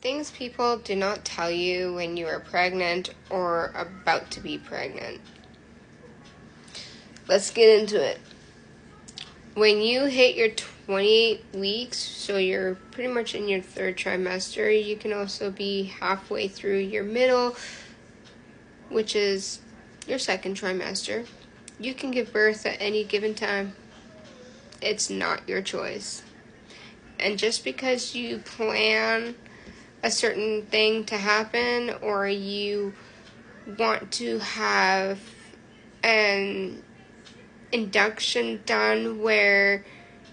Things people do not tell you when you are pregnant or about to be pregnant. Let's get into it. When you hit your 28 weeks, so you're pretty much in your third trimester, you can also be halfway through your middle, which is your second trimester. You can give birth at any given time. It's not your choice. And just because you plan a certain thing to happen, or you want to have an induction done where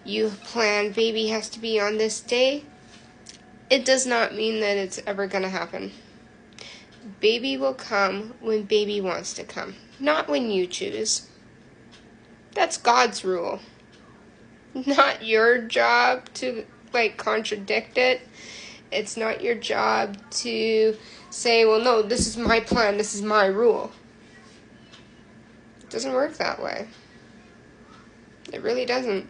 you plan baby has to be on this day, it does not mean that it's ever going to happen. Baby will come when baby wants to come, not when you choose. That's God's rule. Not your job to contradict it. It's not your job to say, well, no, this is my plan, this is my rule. It doesn't work that way. It really doesn't.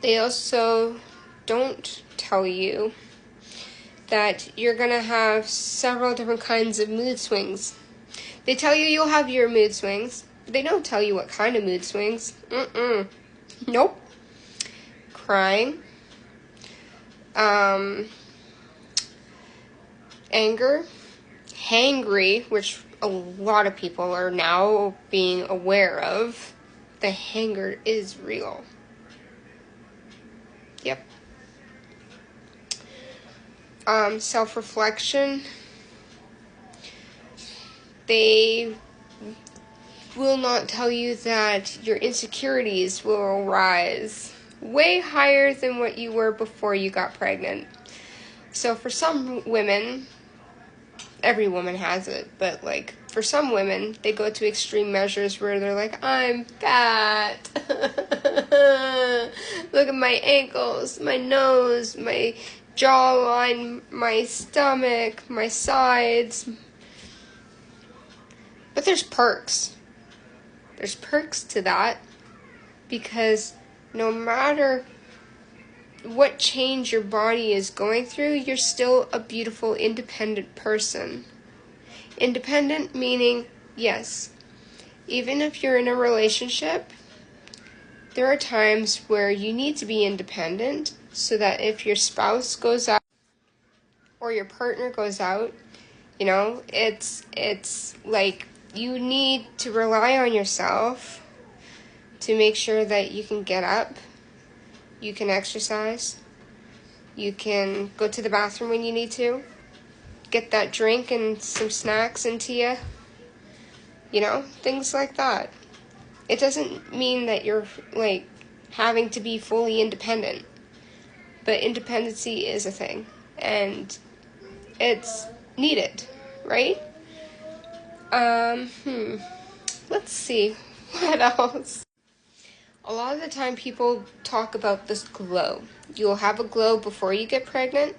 They also don't tell you that you're going to have several different kinds of mood swings. They tell you you'll have your mood swings. They don't tell you what kind of mood swings. Nope. Crying. Anger. Hangry, which a lot of people are now being aware of. The hanger is real. Yep. Self-reflection. They will not tell you that your insecurities will rise way higher than what you were before you got pregnant. So for some women, every woman has it, but for some women, they go to extreme measures where they're like, I'm fat. Look at my ankles, my nose, my jawline, my stomach, my sides. But there's perks. There's perks to that, because no matter what change your body is going through, you're still a beautiful, independent person. Independent meaning, yes, even if you're in a relationship, there are times where you need to be independent so that if your spouse goes out or your partner goes out, it's like you need to rely on yourself to make sure that you can get up, you can exercise, you can go to the bathroom when you need to, get that drink and some snacks into you, things like that. It doesn't mean that you're having to be fully independent, but independency is a thing, and it's needed, right? Let's see, what else? A lot of the time people talk about this glow. You'll have a glow before you get pregnant,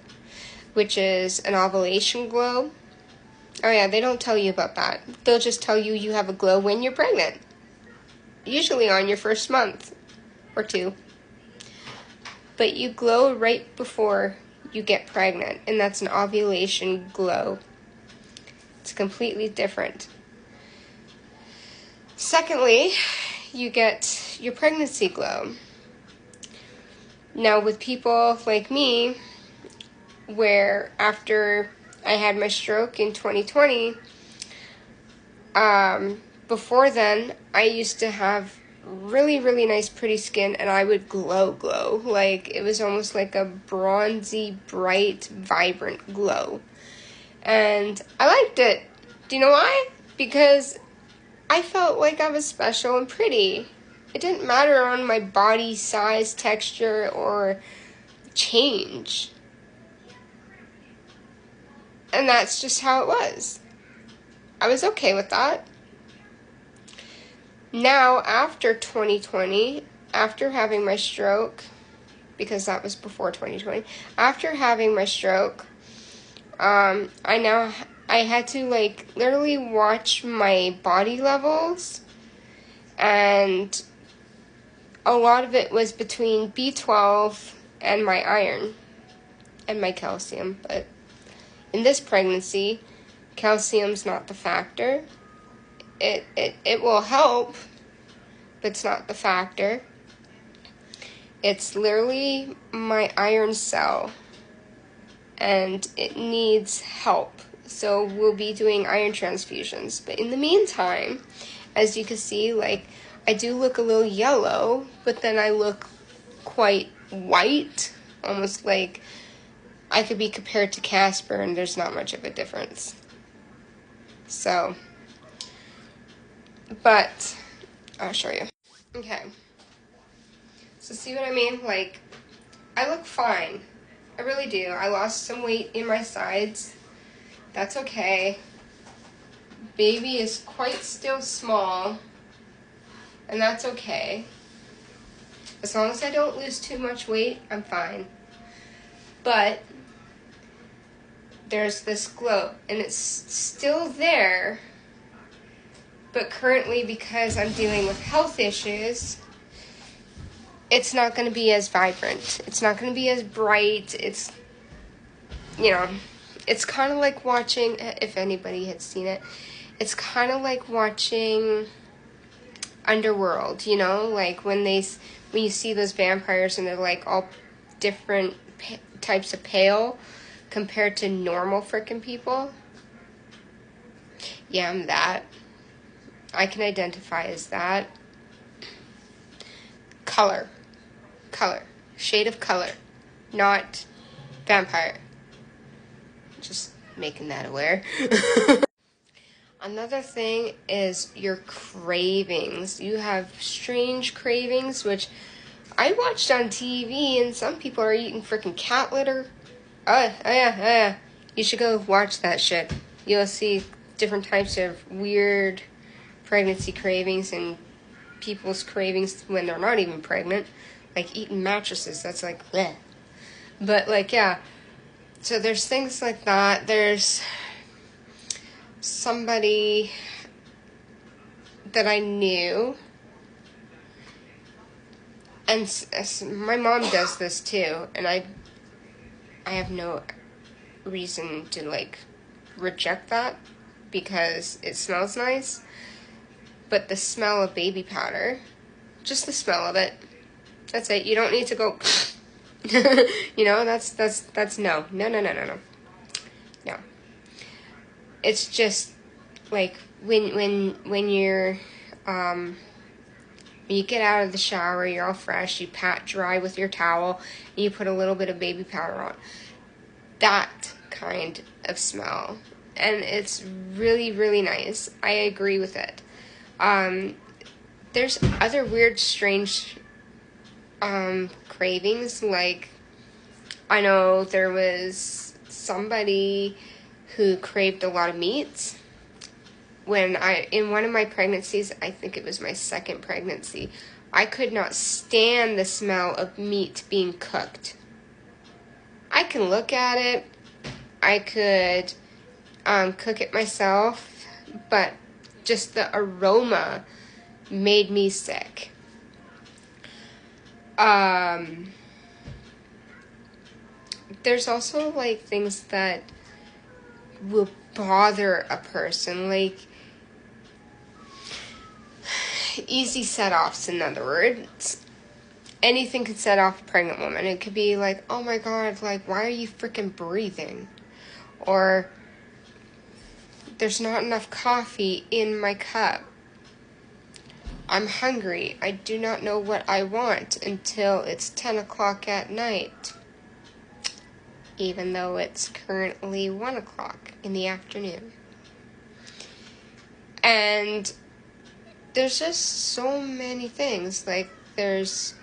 which is an ovulation glow. Oh yeah, they don't tell you about that. They'll just tell you you have a glow when you're pregnant. Usually on your first month or two. But you glow right before you get pregnant, and that's an ovulation glow. It's completely different. Secondly, you get your pregnancy glow. Now, with people like me, where after I had my stroke in 2020, before then, I used to have really, really nice, pretty skin, and I would glow. It was almost like a bronzy, bright, vibrant glow. And I liked it. Do you know why? Because I felt like I was special and pretty. It didn't matter on my body size, texture, or change. And that's just how it was. I was okay with that. Now, after 2020, after having my stroke, because that was before 2020, after having my stroke, I had to literally watch my body levels, and a lot of it was between B12 and my iron. and my calcium. But in this pregnancy, calcium's not the factor. It will help, but it's not the factor. It's literally my iron cell, and it needs help. So we'll be doing iron transfusions. But in the meantime, as you can see, like, I do look a little yellow, but then I look quite white, almost like I could be compared to Casper, and there's not much of a difference. So, but I'll show you. Okay. So see what I mean? Like, I look fine. I really do. I lost some weight in my sides. That's okay. Baby is quite still small, and that's okay. As long as I don't lose too much weight, I'm fine. But there's this glow, and it's still there, but currently, because I'm dealing with health issues, it's not going to be as vibrant. It's not going to be as bright. It's, you know, it's kind of like watching, if anybody had seen it, it's kind of like watching Underworld, you know, like when you see those vampires and they're like all different types of pale compared to normal frickin' people. Yeah, I'm that. I can identify as that. Color, shade of color, not vampire. Just making that aware. Another thing is your cravings. You have strange cravings, which I watched on TV, and some people are eating freaking cat litter. Oh yeah. You should go watch that shit. You'll see different types of weird pregnancy cravings and people's cravings when they're not even pregnant. Like eating mattresses. That's like, bleh. But like, yeah. So there's things like that. There's somebody that I knew, and my mom does this too, and I have no reason to like reject that because it smells nice, but the smell of baby powder, just the smell of it, that's it. You don't need to go you know, that's no. It's just like when you're when you get out of the shower, you're all fresh, you pat dry with your towel, and you put a little bit of baby powder on. That kind of smell. And it's really, really nice. I agree with it. There's other weird, strange cravings. Like, I know there was somebody who craved a lot of meats. In one of my pregnancies, I think it was my second pregnancy, I could not stand the smell of meat being cooked. I can look at it, I could cook it myself, but just the aroma made me sick. There's also like things that will bother a person, like easy set-offs, in other words. Anything could set off a pregnant woman. It could be like, oh my god, like, why are you freaking breathing? Or, there's not enough coffee in my cup. I'm hungry. I do not know what I want until it's 10 o'clock at night. Even though it's currently 1 o'clock in the afternoon. And there's just so many things. Like, there's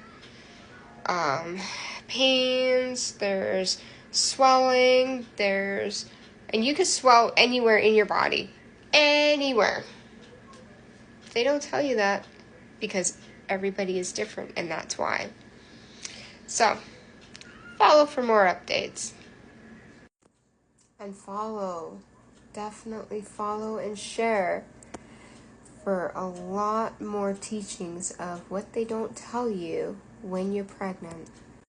pains, there's swelling, and you can swell anywhere in your body. Anywhere. They don't tell you that because everybody is different, and that's why. So, follow for more updates. And definitely follow and share for a lot more teachings of what they don't tell you when you're pregnant.